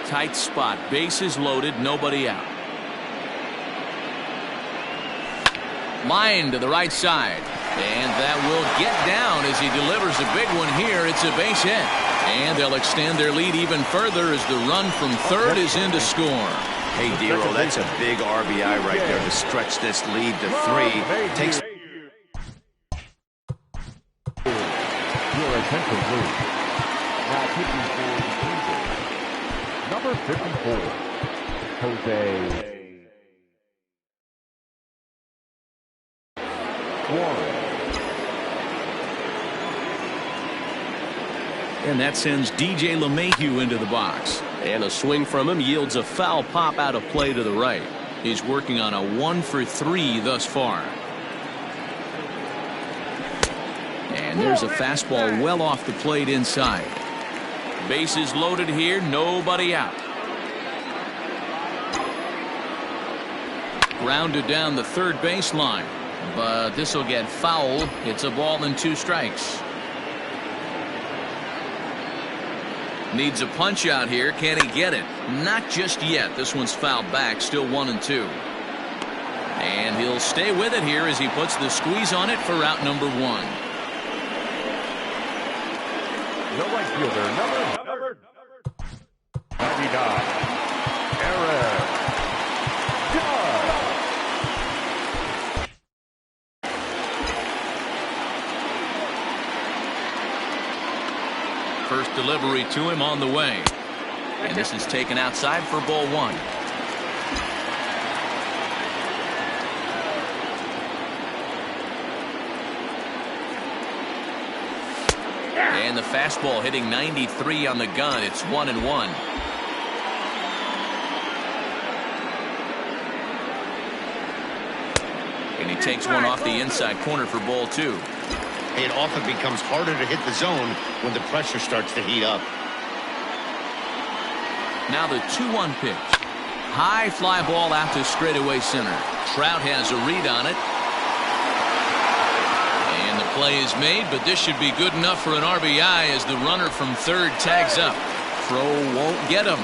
Tight spot. Bases loaded. Nobody out. Line to the right side. And that will get down as he delivers a big one here. It's a base hit. And they'll extend their lead even further as the run from third is in to score. Hey, Dero, that's a big RBI right there to stretch this lead to 3. Takes. Your attention, please. Now pitching for the Angels, number 54, Jose Warren. And that sends DJ LeMahieu into the box. And a swing from him yields a foul pop out of play to the right. He's working on a 1-for-3 thus far. And there's a fastball well off the plate inside. Bases loaded here, nobody out. Grounded down the third baseline, but this will get foul. It's a ball and 2 strikes. Needs a punch out here. Can he get it? Not just yet. This one's fouled back. Still 1-2. And he'll stay with it here as he puts the squeeze on it for out number 1. The right fielder, number 99, Aaron Judge. First delivery to him on the way. And this is taken outside for ball 1. And the fastball hitting 93 on the gun. It's 1-1. And he takes one off the inside corner for ball 2. It often becomes harder to hit the zone when the pressure starts to heat up. Now the 2-1 pitch. High fly ball out to straightaway center. Trout has a read on it. And the play is made, but this should be good enough for an RBI as the runner from third tags up. Throw won't get him.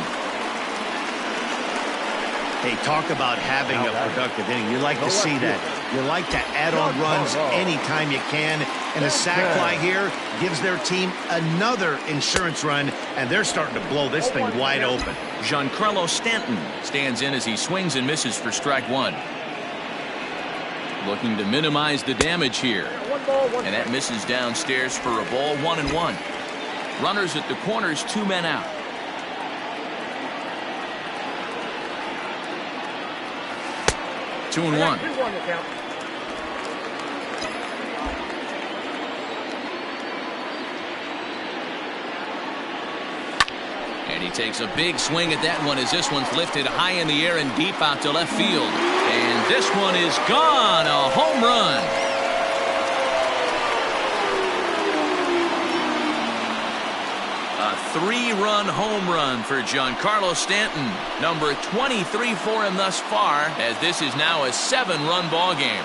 Hey, talk about having a productive inning. You like to see that. You like to add on runs anytime you can. And a sac fly here gives their team another insurance run, and they're starting to blow this thing wide open. Giancarlo Stanton stands in as he swings and misses for strike one. Looking to minimize the damage here. And that misses downstairs for a ball, 1-1. Runners at the corners, 2 men out. Two and one. And he takes a big swing at that one as this one's lifted high in the air and deep out to left field. And this one is gone. A home run. A 3-run home run for Giancarlo Stanton. Number 23 for him thus far, as this is now a 7-run ball game.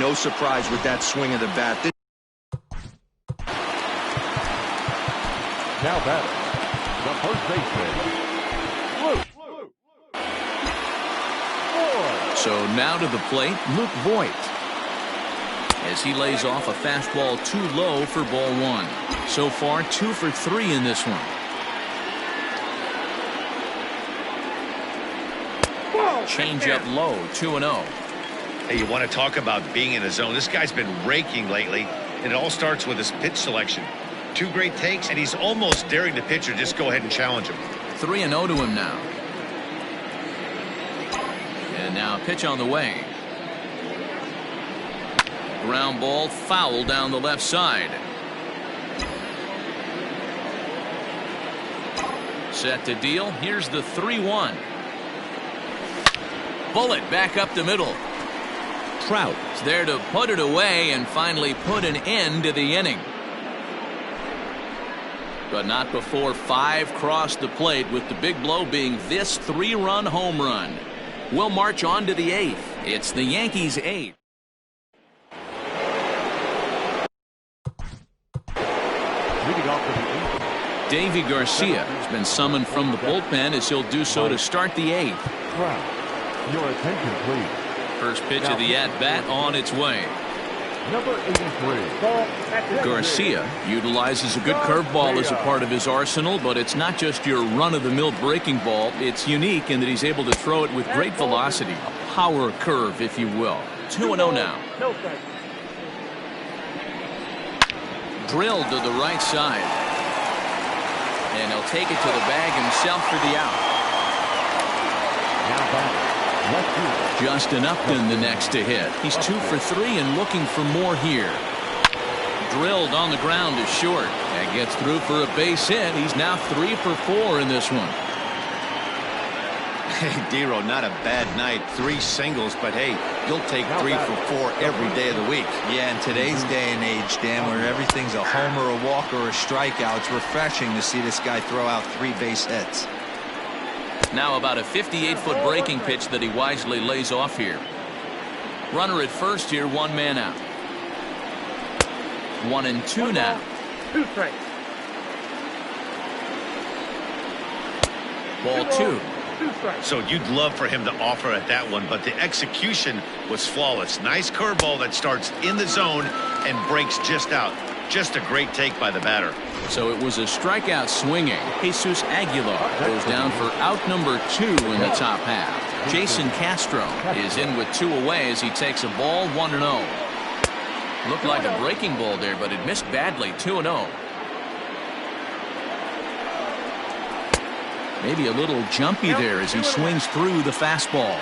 No surprise with that swing of the bat. Now batting, the first baseman, Luke. So now to the plate, Luke Voigt, as he lays off a fastball too low for ball 1. So far, 2 for 3 in this one. Change up low, 2-0. Hey, you want to talk about being in a zone. This guy's been raking lately, and it all starts with his pitch selection. 2 great takes, and he's almost daring the pitcher just go ahead and challenge him. 3-0 to him now. And now a pitch on the way. Ground ball foul down the left side. Set to deal. Here's the 3-1. Bullet back up the middle. Trout is there to put it away and finally put an end to the inning. But not before 5 crossed the plate, with the big blow being this 3-run home run. We'll march on to the 8th. It's the Yankees' 8th. Davy Garcia has been summoned from the bullpen as he'll do so to start the 8th. Your attention, please. First pitch of the at-bat on its way. Number 83. Garcia utilizes a good curveball as a part of his arsenal, but it's not just your run-of-the-mill breaking ball. It's unique in that he's able to throw it with great velocity, a power curve, if you will. 2-0 now. Drilled to the right side. And he'll take it to the bag himself for the out. Justin Upton the next to hit. He's 2 for 3 and looking for more here. Drilled on the ground to short. That gets through for a base hit. He's now 3 for 4 in this one. Hey, Dero, not a bad night. 3 singles, but hey, you'll take 3 for 4 every day of the week. Yeah, in today's day and age, Dan, where everything's a homer, a walk, or a strikeout, it's refreshing to see this guy throw out 3 base hits. Now about a 58-foot breaking pitch that he wisely lays off here. Runner at first here, 1 man out. 1-2 now. 2 strikes. Ball 2. So you'd love for him to offer at that one, but the execution was flawless. Nice curveball that starts in the zone and breaks just out. Just a great take by the batter. So it was a strikeout swinging. Jesus Aguilar goes down for out number 2 in the top half. Jason Castro is in with 2 away as he takes a ball, 1-0. Looked like a breaking ball there, but it missed badly. 2-0. Maybe a little jumpy there as he swings through the fastball.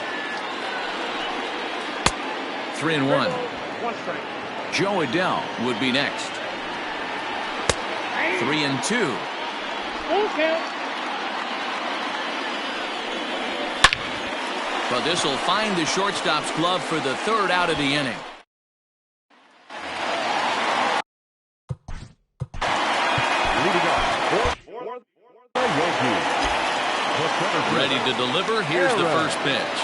3-1. Joe Adell would be next. 3-2. But this will find the shortstop's glove for the 3rd out of the inning. Leading off, the Ready to deliver. Here's the first pitch.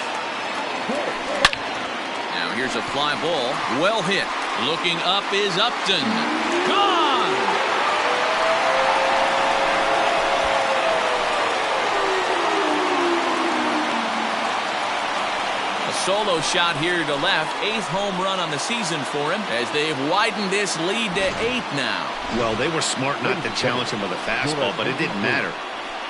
Now here's a fly ball. Well hit. Looking up is Upton. Gone! A solo shot here to left. 8th home run on the season for him as they've widened this lead to 8 now. Well, they were smart not to challenge him with a fastball, but it didn't matter.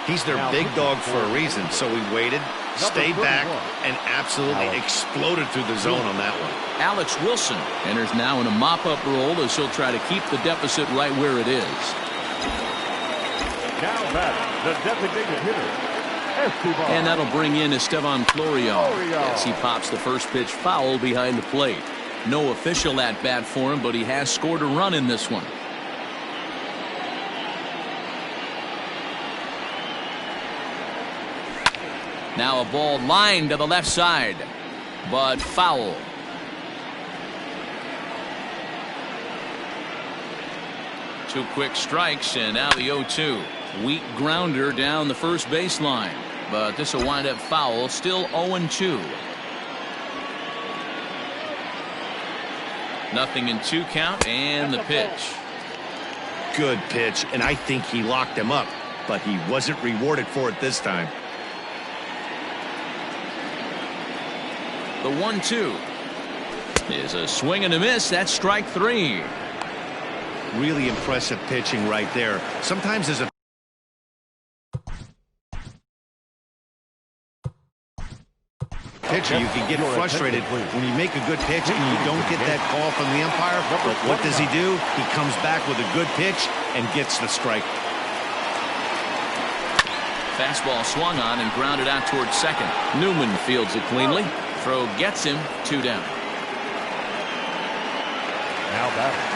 He's their big dog for a reason, so he waited, stayed back, and absolutely exploded through the zone on that one. Alex Wilson enters now in a mop-up role as he'll try to keep the deficit right where it is. Now back, the designated hitter. And that'll bring in Esteban Florio as he pops the first pitch foul behind the plate. No official at-bat for him, but he has scored a run in this one. Now a ball lined to the left side, but foul. Two quick strikes, and now the 0-2. Weak grounder down the first baseline, but this will wind up foul. Still 0-2. Nothing in 2 count, and the pitch. Good pitch, and I think he locked him up, but he wasn't rewarded for it this time. The 1-2 is a swing and a miss. That's strike 3. Really impressive pitching right there. Sometimes as a pitcher, you can get frustrated when you make a good pitch and you don't get that call from the umpire. But what does he do? He comes back with a good pitch and gets the strike. Fastball swung on and grounded out towards second. Newman fields it cleanly. Throw gets him 2 down.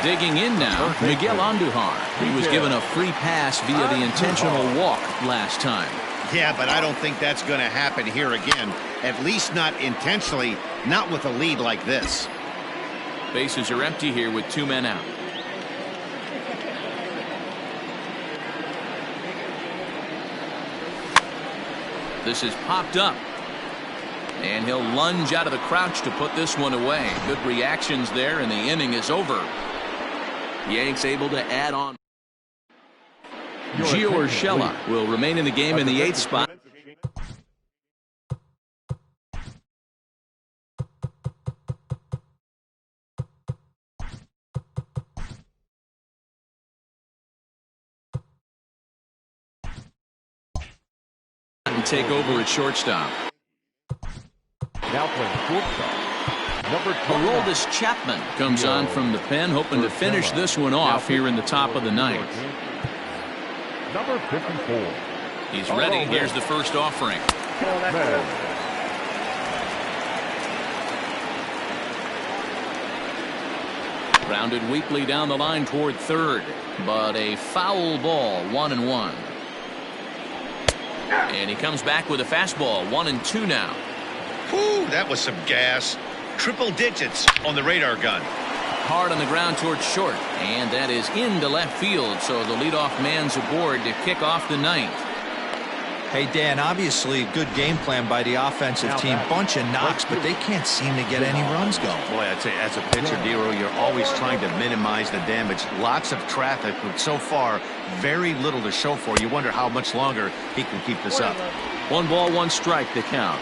Digging in now, Miguel Andujar. He was given a free pass via the intentional walk last time. Yeah, but I don't think that's going to happen here again. At least not intentionally, not with a lead like this. Bases are empty here with 2 men out. This is popped up. And he'll lunge out of the crouch to put this one away. Good reactions there, and the inning is over. Yanks able to add on. Gio Urshela will remain in the game in the 8th spot. And take over at shortstop. Now playing shortstop, number 2. Aroldis Chapman comes on from the pen, hoping to finish this one off here in the top of the 9th. Number 54. He's ready. Here's the first offering. Grounded weakly down the line toward third, but a foul ball, 1-1. And he comes back with a fastball, 1-2 now. Whew, that was some gas. Triple digits on the radar gun. Hard on the ground towards short, and that is into left field, so the leadoff man's aboard to kick off the 9th. Hey, Dan, obviously good game plan by the offensive team. Bunch of knocks, but they can't seem to get any runs going. Boy, I'd say as a pitcher, Dero, you're always trying to minimize the damage. Lots of traffic, but so far, very little to show for. You wonder how much longer he can keep this up. 1 ball, 1 strike to count.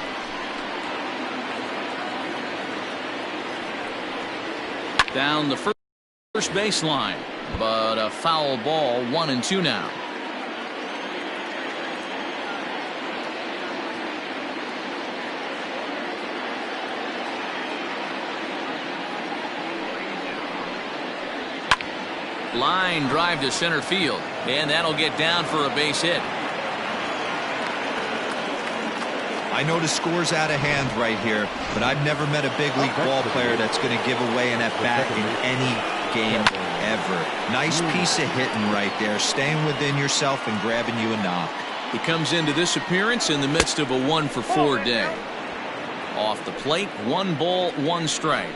Down the first baseline, but a foul ball, 1-2 now. Line drive to center field, and that'll get down for a base hit. I know the score's out of hand right here, but I've never met a big league ball player that's going to give away an at-bat in any game ever. Nice piece of hitting right there, staying within yourself and grabbing you a knock. He comes into this appearance in the midst of a 1-for-4 day. Off the plate, 1 ball, 1 strike.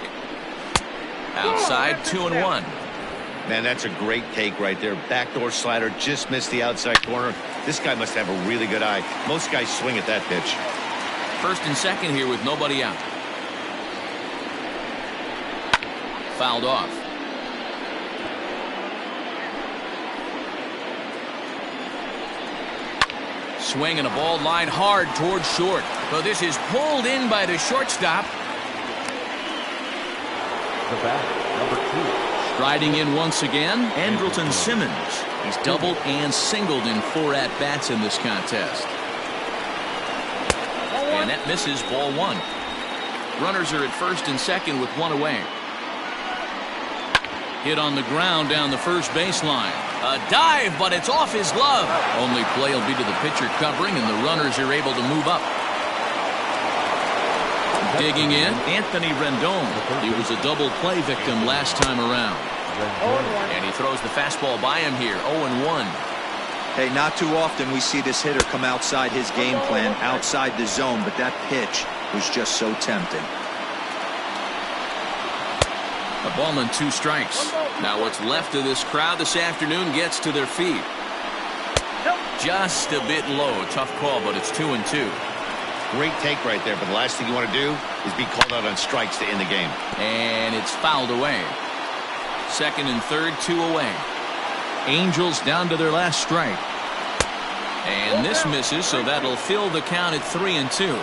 Outside, 2-1. Man, that's a great take right there. Backdoor slider, just missed the outside corner. This guy must have a really good eye. Most guys swing at that pitch. First and second here with nobody out. Fouled off. Swing and a ball line hard towards short. So this is pulled in by the shortstop. The bat, number 2. Striding in once again, Andrelton Simmons. He's doubled and singled in 4 at-bats in this contest. And that misses, ball 1. Runners are at first and second with 1 away. Hit on the ground down the first baseline. A dive, but it's off his glove. Only play will be to the pitcher covering, and the runners are able to move up. Digging in, Anthony Rendon. He was a double play victim last time around. And he throws the fastball by him here, 0-1. Hey, not too often we see this hitter come outside his game plan, outside the zone, but that pitch was just so tempting. A ball and 2 strikes. Now what's left of this crowd this afternoon gets to their feet. Just a bit low. Tough call, but it's 2-2. Great take right there, but the last thing you want to do is be called out on strikes to end the game. And it's fouled away. Second and third, 2 away. Angels down to their last strike. And this misses, so that'll fill the count at 3-2.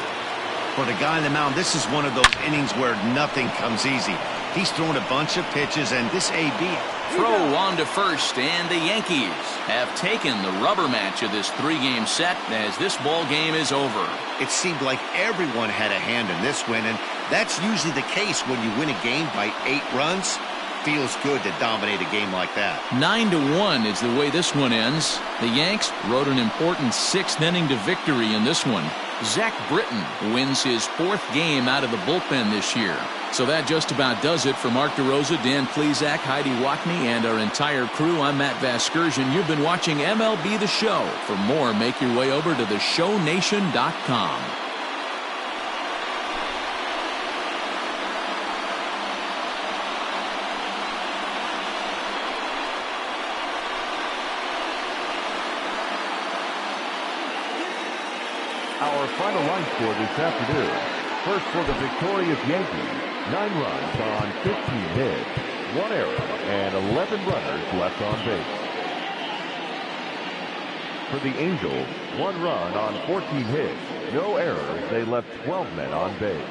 For the guy on the mound, this is one of those innings where nothing comes easy. He's thrown a bunch of pitches, and this AB. Throw on to first, and the Yankees have taken the rubber match of this 3-game set as this ball game is over. It seemed like everyone had a hand in this win, and that's usually the case when you win a game by 8 runs. Feels good to dominate a game like that. 9-1 is the way this one ends. The Yanks rode an important 6th inning to victory in this one. Zach Britton wins his 4th game out of the bullpen this year. So that just about does it for Mark DeRosa, Dan Plesac, Heidi Watney, and our entire crew. I'm Matt Vasgersian. You've been watching MLB The Show. For more, make your way over to theshownation.com. Our final line score this afternoon. First for the victorious Yankees, 9 runs on 15 hits, 1 error, and 11 runners left on base. For the Angels, 1 run on 14 hits, no errors, they left 12 men on base.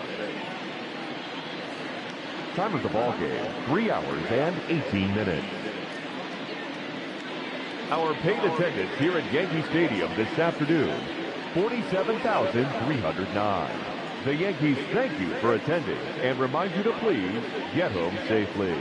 Time of the ball game, 3 hours and 18 minutes. Our paid attendance here at Yankee Stadium this afternoon, 47,309. The Yankees thank you for attending and remind you to please get home safely.